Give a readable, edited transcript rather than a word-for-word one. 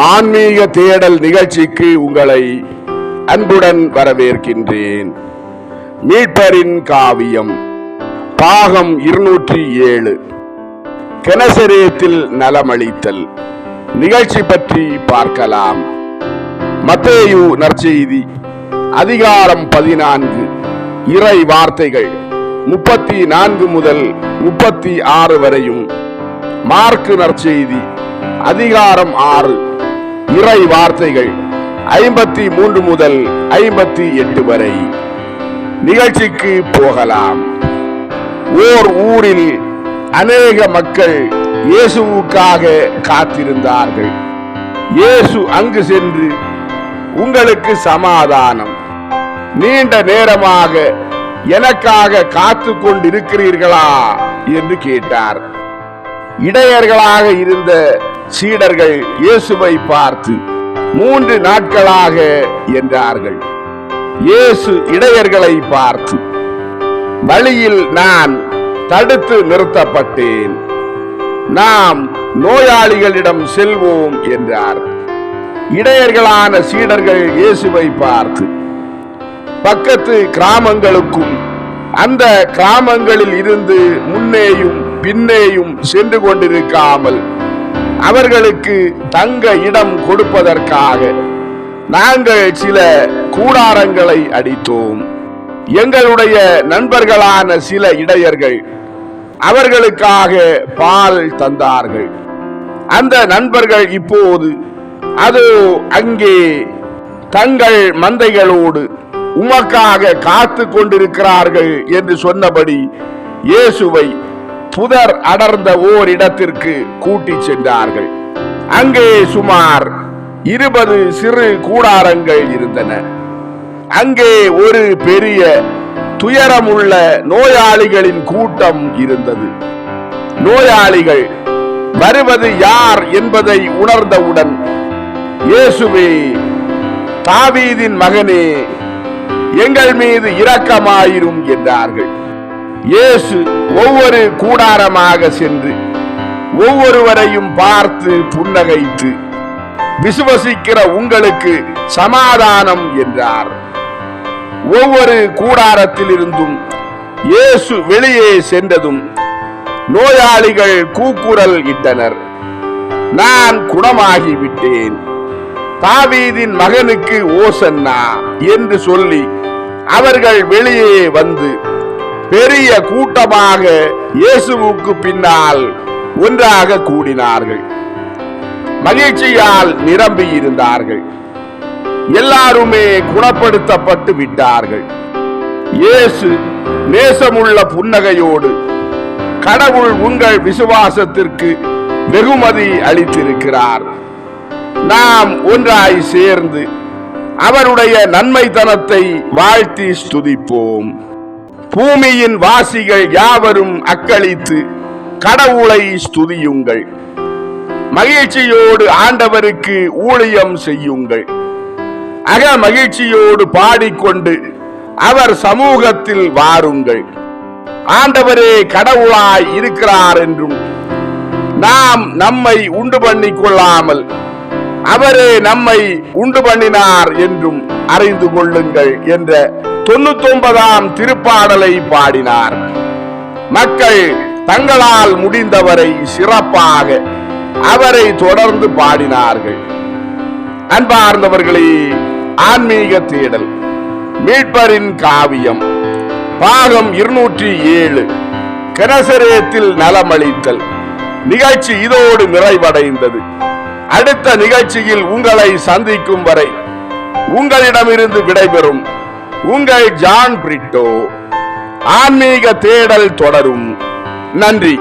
ஆன்மீக தேடல் நிகழ்ச்சிக்கு உங்களை அன்புடன் வரவேற்கின்றேன். மீட்பரின் காவியம் பாகம் 207 கெனசரேத்தில் நலமளித்தல் நிகழ்ச்சி பற்றி பார்க்கலாம். மத்தேயு நற்செய்தி அதிகாரம் 14 இறை வார்த்தைகள் 34 முதல் 36 வரையும், மார்க்கு நற்செய்தி அதிகாரம் 6 இறை வார்த்தைகள் 53 முதல் 58 வரை. நிகழ்ச்சிக்கு போகலாம். ஓர் ஊரில் அநேக மக்கள் இயேசுவுக்காக காத்திருந்தார்கள். இயேசு அங்கு சென்று, உங்களுக்கு சமாதானம், நீண்ட நேரமாக எனக்காக காத்து கொண்டிருக்கிறீர்களா என்று கேட்டார். இடையர்களாக இருந்த சீடர்கள் இயேசுவை பார்த்து, 3 நாட்களாக என்றார்கள். இயேசு இடையர்களை பார்த்து, வழியில் நான் தடுத்து நிறுத்தப்பட்டேன், நாம் நோயாளிகளிடம் செல்வோம் என்றார். இடையர்களான சீடர்கள் இயேசுவை பார்த்து, பக்கத்து கிராமங்களுக்கும் அந்த கிராமங்களில் இருந்து முன்னேயும் பின்னேயும் சென்று கொண்டிருக்காமல் அவர்களுக்கு தங்க இடம் கொடுப்பதற்காக நாங்கள் சில கூடாரங்களை அடித்தோம். எங்களுடைய நண்பர்களான சில இடையர்கள் அவர்களுக்காக பால் தந்தார்கள். அந்த நண்பர்கள் இப்போது அதோ அங்கே தங்கள் மந்தைகளோடு உமக்காக காத்து கொண்டிருக்கிறார்கள் என்று சொன்னபடி இயேசுவை புதர் அடர்ந்த ஓரிடத்திற்கு கூட்டி சென்றார்கள். அங்கே சுமார் 20 சிறு கூடாரங்கள் இருந்தன. அங்கே ஒரு பெரிய துயரமுள்ள நோயாளிகளின் கூட்டம் இருந்தது. நோயாளிகள் வருவது யார் என்பதை உணர்ந்தவுடன், இயேசுவே, தாவீதின் மகனே, எங்கள் மீது இரக்கமாயிரும் என்றார்கள். இயேசு ஒவ்வொரு கூடாரமாக சென்று ஒவ்வொருவரையும் பார்த்து புன்னகைத்து, விசுவசிக்கிற உங்களுக்கு சமாதானம் என்றார். ஒவ்வொரு கூடாரத்தில் இருந்தும் இயேசு வெளியே சென்றதும் நோயாளிகள் கூக்குரல் இட்டனர், நான் குணமாகிவிட்டேன், தாவீதின் மகனுக்கு ஓசன்னா என்று சொல்லி அவர்கள் வெளியே வந்து பெரிய கூட்டமாக இயேசுவுக்கு பின்னால் ஒன்றாக கூடினார்கள். மகிழ்ச்சியால் நிரம்பி இருந்தார்கள். எல்லாருமே குணப்படுத்தப்பட்டு விட்டார்கள். இயேசு நேசமுள்ள புன்னகையோடு, கடவுள் உங்கள் விசுவாசத்திற்கு வெகுமதி அளித்திருக்கிறார், நாம் ஒன்றாய் சேர்ந்து அவருடைய நன்மைத்தனத்தை வாழ்த்தி ஸ்துதிப்போம். பூமியின் வாசிகள் யாவரும் அக்களித்து கடவுளை ஸ்துதியுங்கள். மகிழ்ச்சியோடு ஆண்டவருக்கு ஊழியம் செய்யுங்கள். அக மகிழ்ச்சியோடு பாடிக்கொண்டு அவர் சமூகத்தில் வாருங்கள். ஆண்டவரே கடவுளாய் இருக்கிறார் என்றும், நாம் நம்மை உண்டு பண்ணிக் கொள்ளாமல் அவரே நம்மை உண்டு பண்ணினார் என்றும் அறிந்து கொள்ளுங்கள் என்ற 99ஆம் திருப்பாடலை பாடினார். மக்கள் தங்களால் முடிந்தவரை சிறப்பாக அவரை தொடர்ந்து பாடினார்கள். அன்பார்ந்தவர்களே, ஆன்மீக தேடல் மீட்பரின் காவியம் பாகம் 207 கெனசரேத்தில் நலமளித்தல் நிகழ்ச்சி இதோடு நிறைவடைந்தது. அடுத்த நிகழ்ச்சியில் உங்களை சந்திக்கும் வரை உங்களிடமிருந்து விடைபெறும் உங்கள் ஜான் பிரிட்டோ. ஆன்மீக தேடல் தொடரும். நன்றி.